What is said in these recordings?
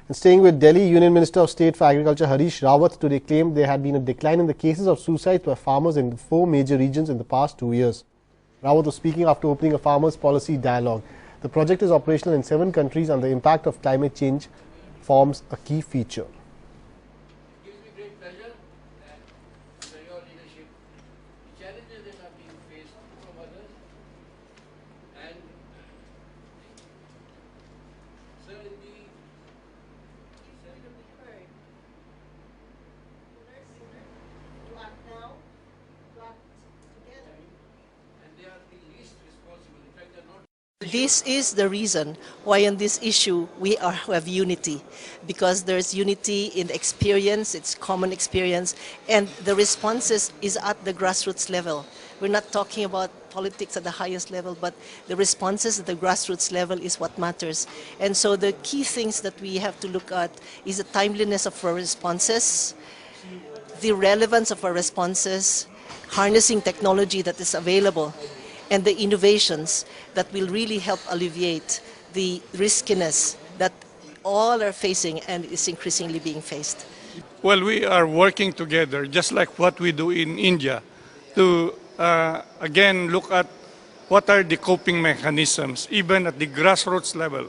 And staying with Delhi, Union Minister of State for Agriculture Harish Rawat today claimed there had been a decline in the cases of suicides by farmers in the 4 major regions in the past 2 years. Rawat was speaking after opening a farmers' policy dialogue. The project is operational in 7 countries and the impact of climate change forms a key feature. It gives me great pleasure that under your leadership, the challenges that are being faced from others and sir, in the This is the reason why on this issue we have unity, because there's unity in the experience, it's common experience, and the responses is at the grassroots level. We're not talking about politics at the highest level, but the responses at the grassroots level is what matters. And so the key things that we have to look at is the timeliness of our responses, the relevance of our responses, harnessing technology that is available, and the innovations that will really help alleviate the riskiness that all are facing and is increasingly being faced. Well, we are working together, just like what we do in India, to again look at what are the coping mechanisms, even at the grassroots level.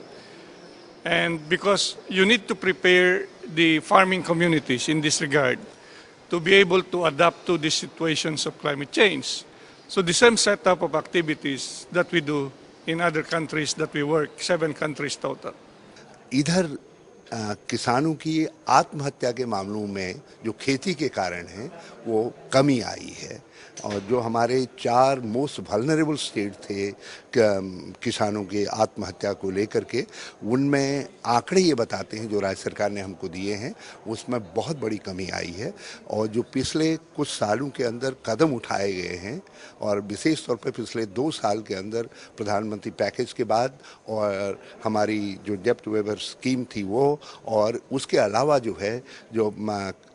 And because you need to prepare the farming communities in this regard to be able to adapt to the situations of climate change. So the same setup of activities that we do in other countries that we work, 7 countries total. इधर किसानों की आत्महत्या के मामलों में जो खेती के कारण है वो कमी आई है और जो हमारे 4 मोस्ट वल्नरेबल स्टेट थे किसानों के आत्महत्या को लेकर के, उनमें आंकड़े ये बताते हैं जो राज्य सरकार ने हमको दिए हैं उसमें बहुत बड़ी कमी आई है। और जो पिछले कुछ सालों के अंदर कदम उठाए गए हैं और विशेष तौर पर पिछले 2 साल के अंदर प्रधानमंत्री पैकेज के बाद और हमारी जो डेप्थ वेवर स्कीम थी वो, और उसके अलावा जो है जो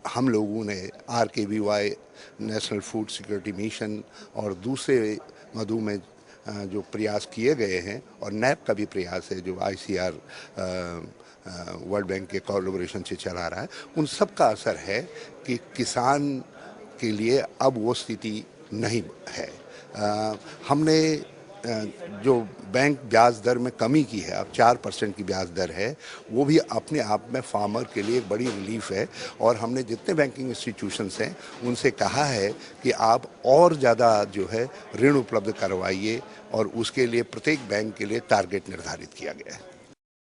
हम लोगों ने RKVY national food security mission और दूसरे मधुमेह जो प्रयास किए गए हैं और NAP का भी प्रयास है जो ICR वर्ल्ड बैंक के कोलैबोरेशन से चला रहा है, उन सब का असर है कि किसान के लिए अब वो स्थिति नहीं है। हमने जो बैंक ब्याज दर में कमी की है, अब 4% की ब्याज दर है, वो भी अपने आप में फार्मर के लिए एक बड़ी रिलीफ है। और हमने जितने बैंकिंग इंस्टीट्यूशंस हैं उनसे कहा है कि आप और ज़्यादा जो है ऋण उपलब्ध करवाइए और उसके लिए प्रत्येक बैंक के लिए टारगेट निर्धारित किया गया है।